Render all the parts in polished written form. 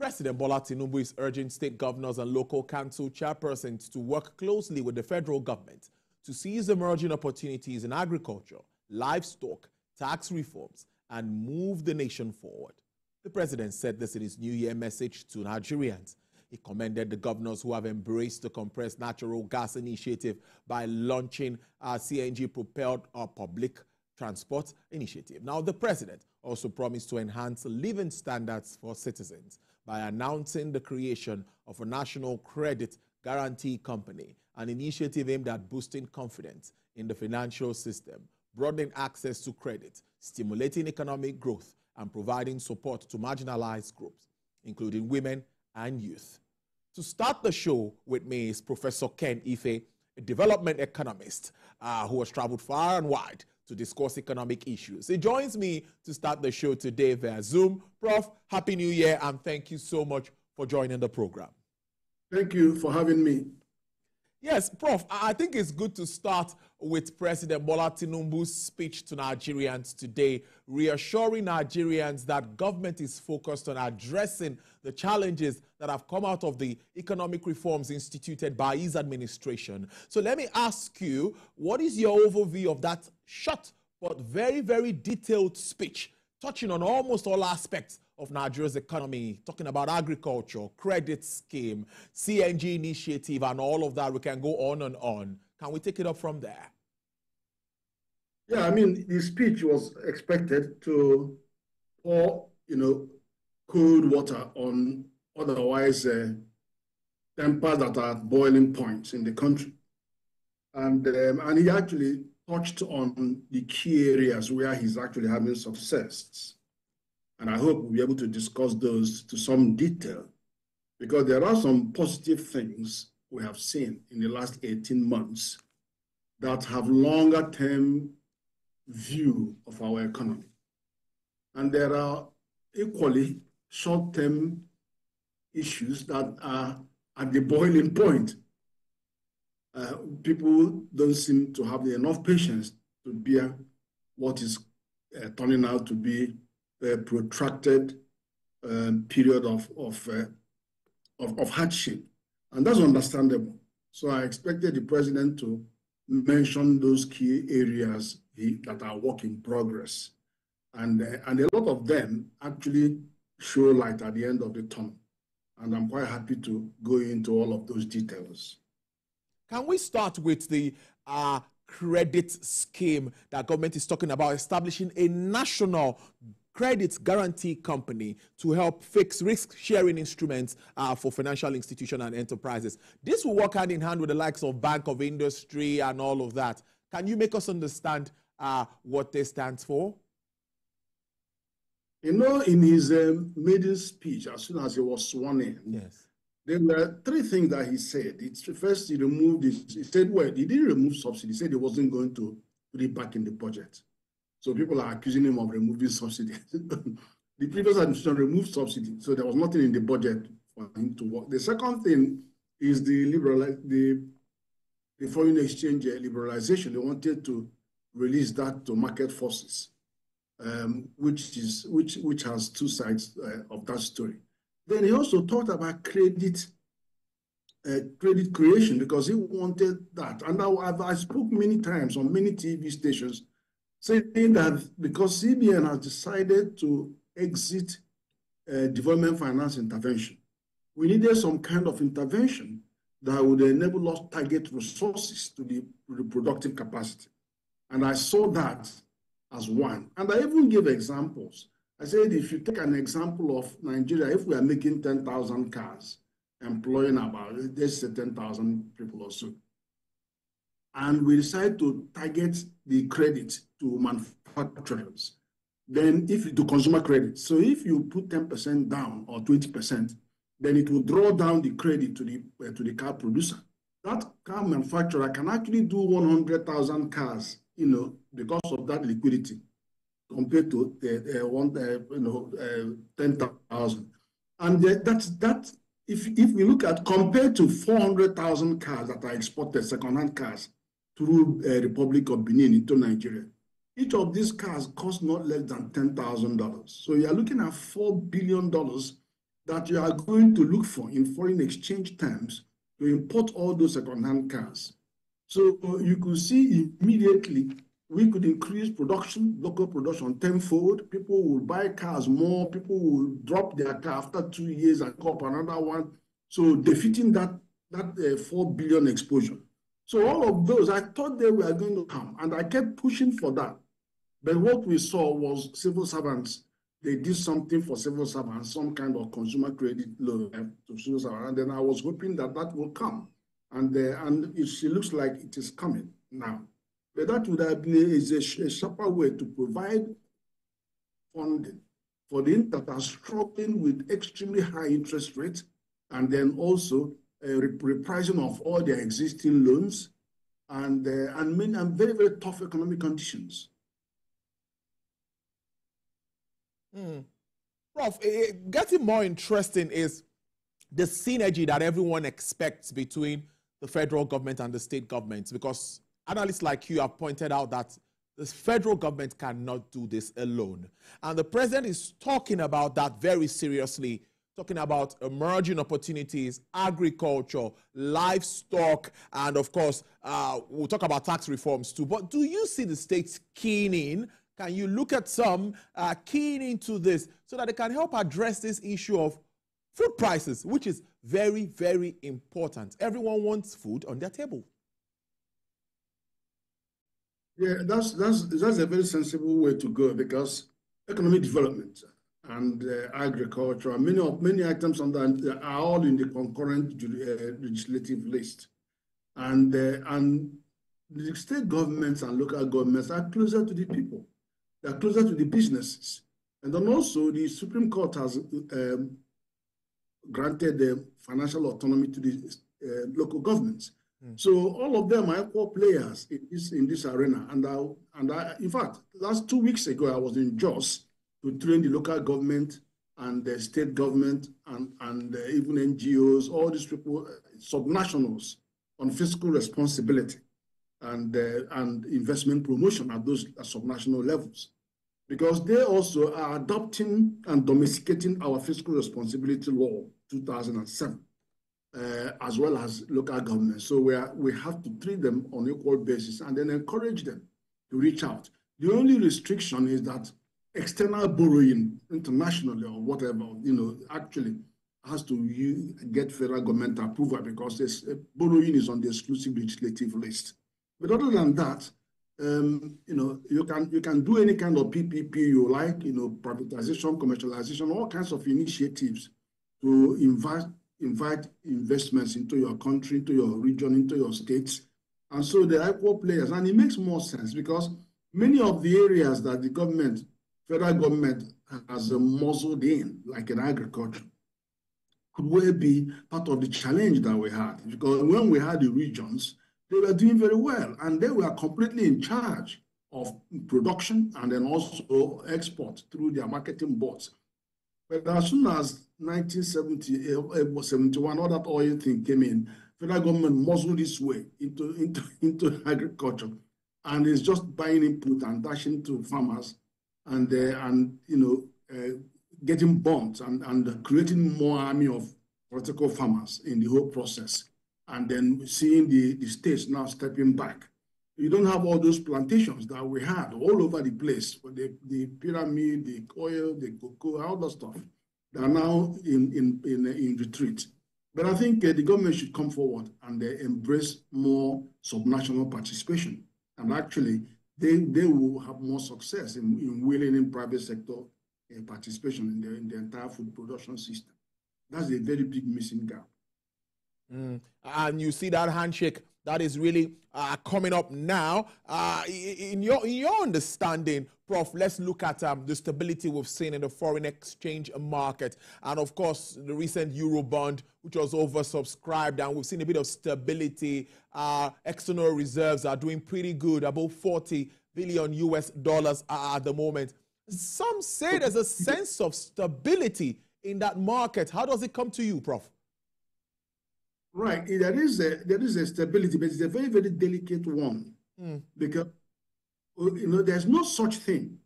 President Bola Tinubu is urging state governors and local council chairpersons to work closely with the federal government to seize emerging opportunities in agriculture, livestock, tax reforms, and move the nation forward. The president said this in his New Year message to Nigerians. He commended the governors who have embraced the compressed natural gas initiative by launching a CNG-propelled public transport initiative. Now, the president also promised to enhance living standards for citizens by announcing the creation of a national credit guarantee company, an initiative aimed at boosting confidence in the financial system, broadening access to credit, stimulating economic growth, and providing support to marginalized groups, including women and youth. To start the show with me is Professor Ken Ife, a development economist who has traveled far and wide to discuss economic issues. He joins me to start the show today via Zoom. Prof, Happy New Year, and thank you so much for joining the program. Thank you for having me. Yes, Prof, I think it's good to start with President Bola Tinubu's speech to Nigerians today, reassuring Nigerians that government is focused on addressing the challenges that have come out of the economic reforms instituted by his administration. So let me ask you, what is your overview of that short but very, very detailed speech, touching on almost all aspects of Nigeria's economy, talking about agriculture, credit scheme, CNG initiative, and all of that? We can go on and on. Can we take it up from there? Yeah, I mean, the speech was expected to pour, cold water on otherwise tempers that are at boiling points in the country. And he actually touched on the key areas where he's actually having success. And I hope we'll be able to discuss those to some detail, because there are some positive things we have seen in the last 18 months that have longer-term view of our economy. And there are equally short-term issues that are at the boiling point. People don't seem to have enough patience to bear what is turning out to be a protracted period of hardship. And that's understandable. So I expected the president to mention those key areas that are work in progress. And a lot of them actually show light at the end of the tunnel. And I'm quite happy to go into all of those details. Can we start with the credit scheme that government is talking about, establishing a national credit guarantee company to help fix risk-sharing instruments for financial institutions and enterprises? This will work hand in hand with the likes of Bank of Industry and all of that. Can you make us understand what this stands for? In his maiden speech, as soon as he was sworn in, yes, there were three things that he said. First, he removed this. He said, well, he didn't remove subsidy. He said he wasn't going to put it back in the budget. So people are accusing him of removing subsidy. The previous administration removed subsidy, so there was nothing in the budget for him to work. The second thing is the foreign exchange liberalization. They wanted to release that to market forces, which has two sides of that story. Then he also talked about credit creation, because he wanted that. And I spoke many times on many TV stations saying that because CBN has decided to exit development finance intervention, we needed some kind of intervention that would enable us to target resources to the productive capacity. And I saw that as one. And I even gave examples. I said, if you take an example of Nigeria, if we are making 10,000 cars, employing about, let's say 10,000 people or so, and we decide to target the credit to manufacturers, then to consumer credit. So if you put 10% down or 20%, then it will draw down the credit to the car producer. That car manufacturer can actually do 100,000 cars, because of that liquidity, compared to 10,000. And that if we look at compared to 400,000 cars that are exported, second-hand cars, through Republic of Benin into Nigeria, each of these cars costs not less than $10,000. So you are looking at $4 billion that you are going to look for in foreign exchange terms to import all those second-hand cars. So you could see immediately we could increase production, local production tenfold. People will buy cars more. People will drop their car after 2 years and cop another one. So defeating that 4 billion exposure. So all of those, I thought they were going to come, and I kept pushing for that. But what we saw was civil servants. They did something for civil servants, some kind of consumer credit loan to civil servants, and then I was hoping that that will come, and it looks like it is coming now. But that would have been a sharper way to provide funding for the that are struggling with extremely high interest rates, and then also repricing of all their existing loans, and very, very tough economic conditions. Prof, getting more interesting is the synergy that everyone expects between the federal government and the state governments, because analysts like you have pointed out that the federal government cannot do this alone. And the president is talking about that very seriously, talking about emerging opportunities, agriculture, livestock, and of course, we'll talk about tax reforms too. But do you see the states keying in? Can you look at some keying into this so that they can help address this issue of food prices, which is very, very important? Everyone wants food on their table. Yeah, that's a very sensible way to go, because economic development and agriculture, and many items on that are all in the concurrent legislative list, and the state governments and local governments are closer to the people. They are closer to the businesses, and then also the Supreme Court has granted the financial autonomy to the local governments. So all of them are equal players in this arena. And in fact, last 2 weeks ago, I was in Jos to train the local government and the state government and even NGOs, all these people, subnationals, on fiscal responsibility and investment promotion at those subnational levels, because they also are adopting and domesticating our fiscal responsibility law 2007. As well as local governments. So we have to treat them on equal basis and then encourage them to reach out. The only restriction is that external borrowing internationally or whatever, actually has to get federal government approval, because this borrowing is on the exclusive legislative list. But other than that, you can do any kind of PPP you like, privatization, commercialization, all kinds of initiatives to invite investments into your country, into your region, into your states. And so they are equal players. And it makes more sense, because many of the areas that the federal government has muzzled in, like in agriculture, could well be part of the challenge that we had. Because when we had the regions, they were doing very well, and they were completely in charge of production and then also export through their marketing boards. But as soon as 1971, all that oil thing came in, federal government muzzled its way into agriculture, and it's just buying input and dashing to farmers, and getting bonds and creating more army of political farmers in the whole process, and then seeing the states now stepping back. You don't have all those plantations that we had all over the place, the pyramid, the oil, the cocoa, all that stuff. They are now in retreat. But I think the government should come forward and embrace more subnational participation. And actually, they will have more success in wheeling in private sector participation in the entire food production system. That's a very big missing gap. And you see that handshake that is really coming up now. In your understanding, Prof, let's look at the stability we've seen in the foreign exchange market. And of course, the recent Eurobond, which was oversubscribed, and we've seen a bit of stability. External reserves are doing pretty good, about $40 billion at the moment. Some say there's a sense of stability in that market. How does it come to you, Prof? Right, there is a stability, but it's a very, very delicate one, because there's no such thing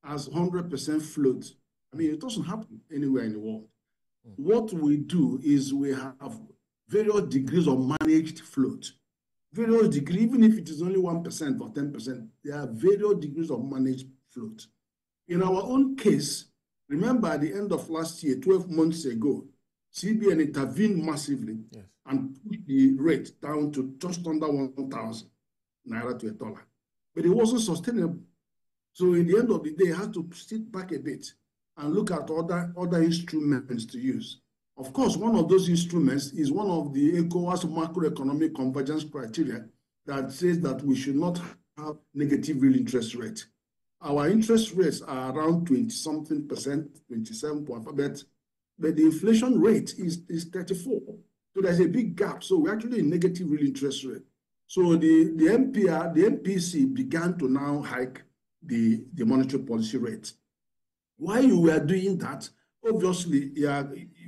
as 100% float. I mean, it doesn't happen anywhere in the world. what we do is we have various degrees of managed float. Various degrees, even if it is only 1% or 10%, there are various degrees of managed float. In our own case, remember at the end of last year, 12 months ago, CBN intervened massively and put the rate down to just under 1,000 naira to $1. But it wasn't sustainable. So in the end of the day, you have to sit back a bit and look at other instruments to use. Of course, one of those instruments is one of the ECOWAS macroeconomic convergence criteria that says that we should not have negative real interest rate. Our interest rates are around 20-something percent, 27.5%, but the inflation rate is 34. So there's a big gap. So we're actually in negative real interest rate. So the MPC began to now hike the monetary policy rate. While you were doing that, obviously,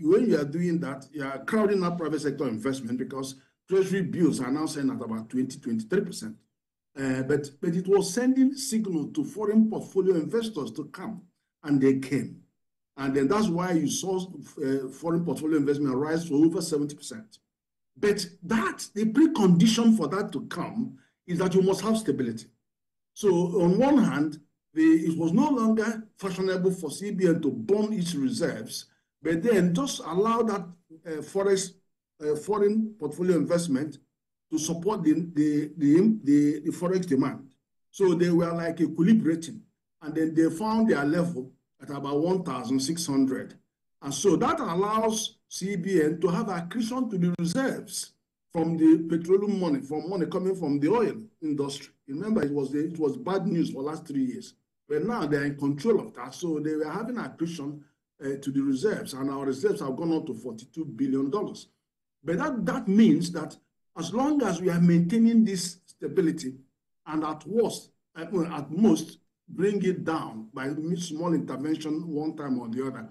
when you are doing that, you are crowding out private sector investment because treasury bills are now saying at about 20-23%. But it was sending signal to foreign portfolio investors to come, and they came. And then that's why you saw foreign portfolio investment rise to over 70%. But the precondition for that to come is that you must have stability. So on one hand, it was no longer fashionable for CBN to burn its reserves, but then just allow that foreign portfolio investment to support the forex demand. So they were like equilibrating, and then they found their level at about 1,600. And so that allows CBN to have accretion to the reserves from the petroleum money, from money coming from the oil industry. Remember, it was bad news for the last 3 years. But now they're in control of that. So they were having accretion to the reserves, and our reserves have gone up to $42 billion. But that means that as long as we are maintaining this stability, and at most, bring it down by small intervention one time or the other,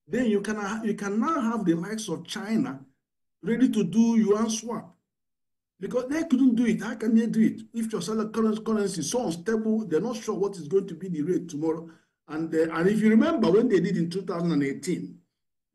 then you can now have the likes of China ready to do yuan swap. Because they couldn't do it. How can they do it? If your selling currency is so unstable, they're not sure what is going to be the rate tomorrow. And if you remember when they did in 2018,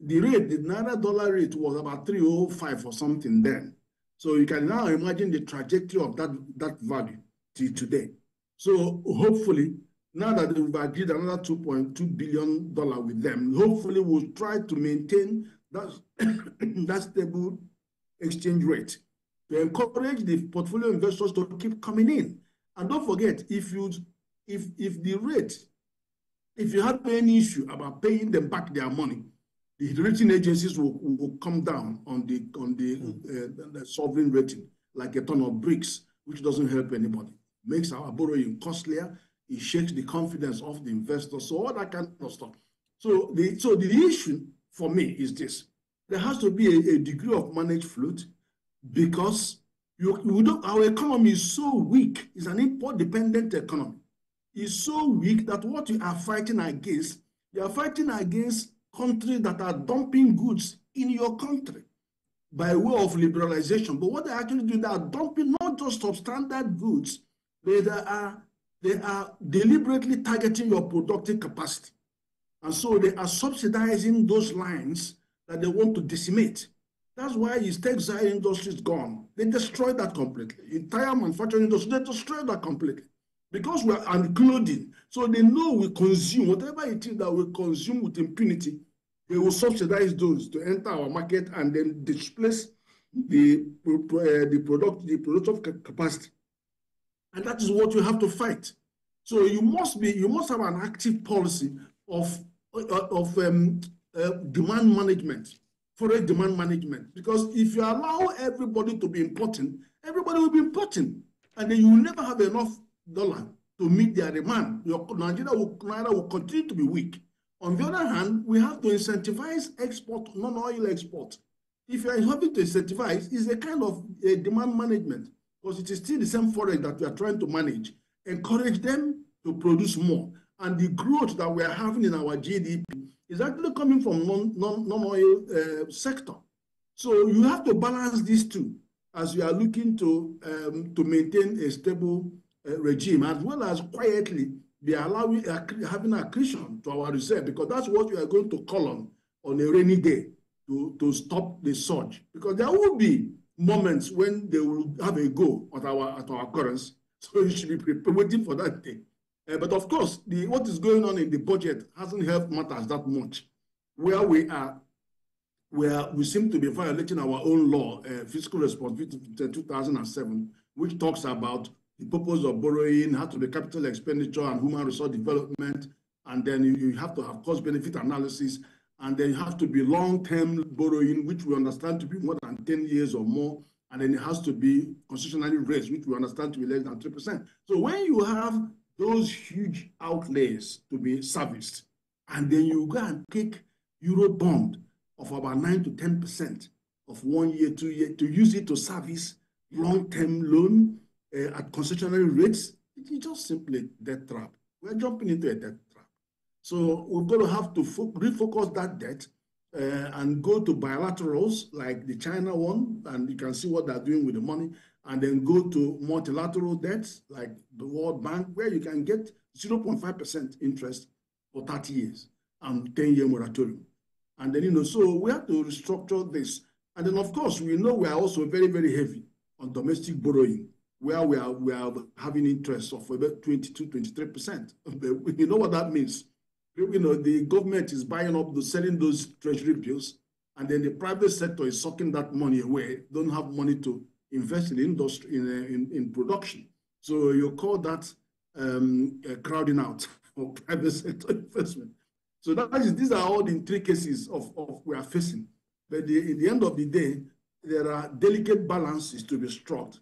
the Naira dollar rate was about 305 or something then. So you can now imagine the trajectory of that value till today. So hopefully, now that we've agreed another $2.2 billion with them, hopefully we'll try to maintain that stable exchange rate to encourage the portfolio investors to keep coming in. And don't forget, if you have any issue about paying them back their money, the rating agencies will come down on the sovereign rating like a ton of bricks, which doesn't help anybody. Makes our borrowing costlier. It shakes the confidence of the investors. So all that kind of stuff. So the issue for me is this: there has to be a degree of managed float, because our economy is so weak. It's an import-dependent economy. It's so weak that what you are fighting against countries that are dumping goods in your country by way of liberalization. But what they actually do, they are dumping not just substandard goods, they are deliberately targeting your productive capacity. And so they are subsidizing those lines that they want to decimate. That's why his textile industry is gone. They destroyed that completely. Entire manufacturing industry, they destroyed that completely. Because we are on clothing. So they know we consume, whatever it is that we consume with impunity, they will subsidize those to enter our market and then displace the productive capacity. And that is what you have to fight. So you must have an active policy of demand management. Foreign demand management, because if you allow everybody to be importing, everybody will be importing, and then you will never have enough dollar to meet their demand. Nigeria will continue to be weak. On the other hand, we have to incentivize export, non-oil export. If you are having to incentivize, it's a kind of demand management, because it is still the same foreign that we are trying to manage. Encourage them to produce more, and the growth that we are having in our GDP is actually coming from non-oil sector. So you have to balance these two as you are looking to maintain a stable regime, as well as quietly be having accretion to our reserve, because that's what you are going to call on a rainy day. to stop the surge, because there will be moments when they will have a go at our currency. So you should be waiting for that day. But of course, what is going on in the budget hasn't helped matters that much. Where we are, where we seem to be violating our own law, Fiscal Responsibility 2007, which talks about the purpose of borrowing, has to be capital expenditure and human resource development, and then you have to have cost-benefit analysis, and then you have to be long-term borrowing, which we understand to be more than 10 years or more, and then it has to be constitutionally raised, which we understand to be less than 3%. So when you have those huge outlays to be serviced, and then you go and take Euro bond of about 9 to 10% of 1 year, 2 year, to use it to service long-term loan at concessionary rates, it's just simply a debt trap. We're jumping into a debt trap. So we're going to have to refocus that debt and go to bilaterals like the China one, and you can see what they're doing with the money, and then go to multilateral debts like the World Bank, where you can get 0.5% interest for 30 years and 10-year moratorium. And then, so we have to restructure this. And then, of course, we know we are also very, very heavy on domestic borrowing, where we are having interest of about 22, 23%. You know what that means? The government is buying up, selling those treasury bills, and then the private sector is sucking that money away, don't have money to invest in industry, in production. So you call that crowding out for private sector investment. So these are all the intricacies of we are facing. But in the end of the day, there are delicate balances to be struck.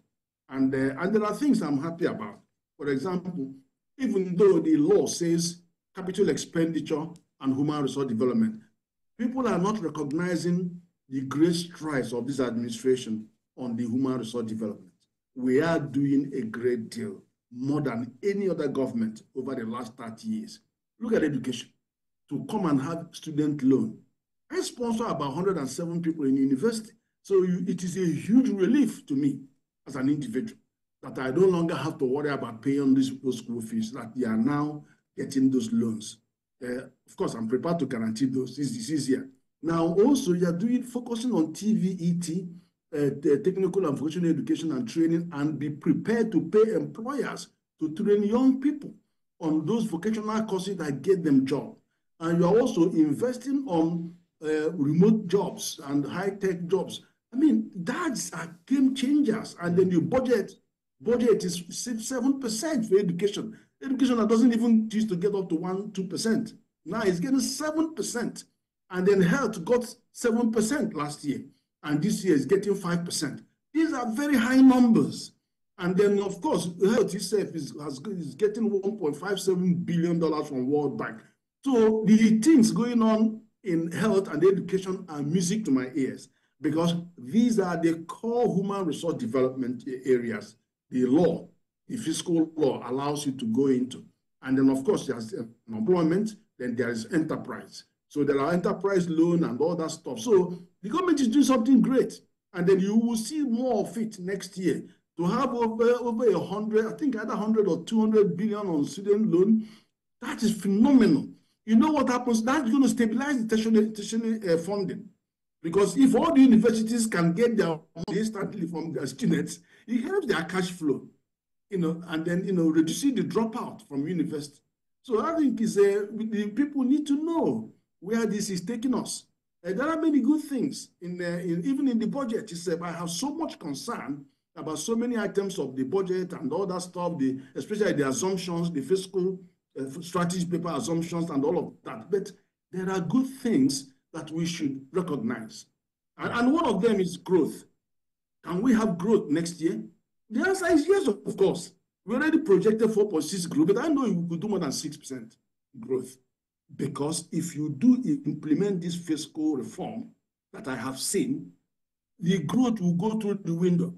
And there are things I'm happy about. For example, even though the law says capital expenditure and human resource development, people are not recognizing the great strides of this administration on the human resource development. We are doing a great deal, more than any other government over the last 30 years. Look at education. To come and have student loan. I sponsor about 107 people in university. So it is a huge relief to me as an individual that I no longer have to worry about paying those school fees, that they are now getting those loans. Of course, I'm prepared to guarantee those. This is easier. Now, also, you are focusing on TVET, the technical and vocational education and training, and be prepared to pay employers to train young people on those vocational courses that get them jobs. And you are also investing on remote jobs and high-tech jobs. I mean, that's a game changers. And then your budget is 7% for education. Education that doesn't even used to get up to 2%. Now it's getting 7%. And then health got 7% last year. And this year is getting 5%. These are very high numbers. And then, of course, health itself is getting $1.57 billion from World Bank. So the things going on in health and education are music to my ears, because these are the core human resource development areas the law, the fiscal law allows you to go into. And then, of course, there's employment, then there is enterprise. So there are enterprise loan and all that stuff. So the government is doing something great. And then you will see more of it next year. To have over 100, I think either 100 or 200 billion on student loan, that is phenomenal. You know what happens? That's going to stabilize the tertiary funding. Because if all the universities can get their money instantly from their students, it helps their cash flow, and then, reducing the dropout from university. So I think the people need to know where this is taking us. There are many good things even in the budget. I have so much concern about so many items of the budget and all that stuff, especially the assumptions, the fiscal strategy paper assumptions and all of that. But there are good things that we should recognize. And one of them is growth. Can we have growth next year? The answer is yes, of course. We already projected 4.6 growth, but I know we could do more than 6% growth. Because if you do implement this fiscal reform that I have seen, the growth will go through the window.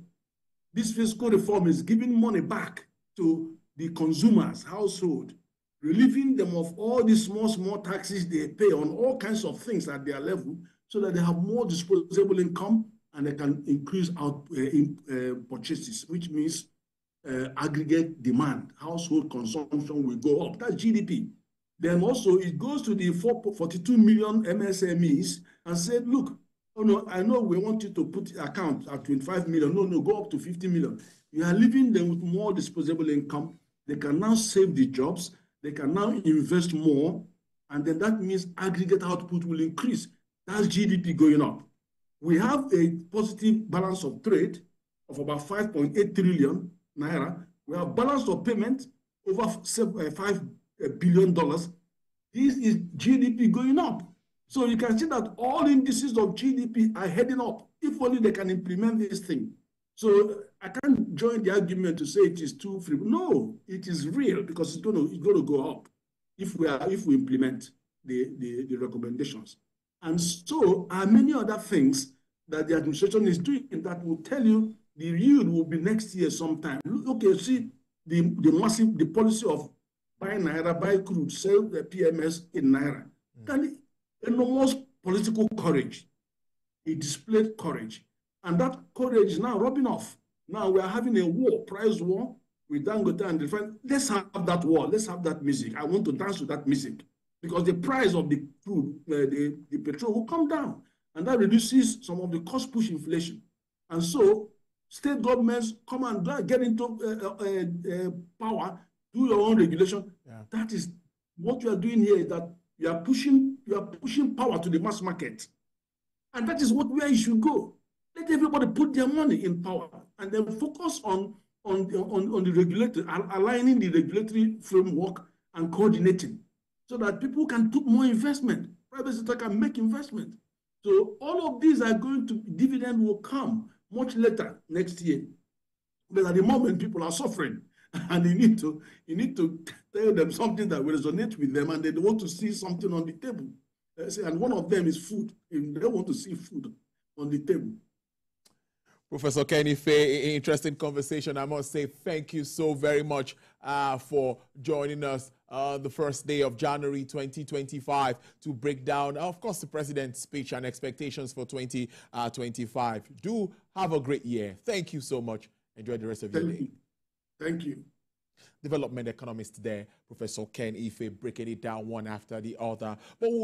This fiscal reform is giving money back to the consumers, household, relieving them of all these small taxes they pay on all kinds of things at their level, so that they have more disposable income and they can increase purchases, which means aggregate demand, household consumption will go up. That's GDP. Then also it goes to the 42 million MSMEs and said, look, Oh, no, I know we want you to put account at 25 million. No, no, go up to 50 million. You are leaving them with more disposable income. They can now save the jobs. They can now invest more. And then that means aggregate output will increase. That's GDP going up. We have a positive balance of trade of about 5.8 trillion naira. We have balance of payment over $5 billion. This is GDP going up. So you can see that all indices of GDP are heading up, if only they can implement this thing. So I can't join the argument to say it is too free. No, it is real because it's going to go up if we implement the recommendations. And so are many other things that the administration is doing that will tell you the yield will be next year sometime. Okay, see the policy of buy naira, buy crude, sell the PMS in naira. Then enormous political courage. He displayed courage. And that courage is now rubbing off. Now we are having a war, price war with Dangote and the friend. Let's have that war. Let's have that music. I want to dance to that music because the price of the crude, the petrol will come down. And that reduces some of the cost push inflation. And so state governments come and get into power, do your own regulation. Yeah. That is what you are doing here is that you are pushing power to the mass market. And that is where you should go. Let everybody put their money in power and then focus on the regulator, aligning the regulatory framework and coordinating so that people can put more investment. Private sector can make investment. So all of these are going to, dividend will come much later next year. But at the moment, people are suffering. And you need to tell them something that will resonate with them, and they want to see something on the table. And one of them is food. And they want to see food on the table. Professor Ken Ife, interesting conversation. I must say thank you so very much for joining us the first day of January 2025 to break down, of course, the president's speech and expectations for 2025. Do have a great year. Thank you so much. Enjoy the rest of your day. Thank you. Development economist there, Professor Ken Ife, breaking it down one after the other. But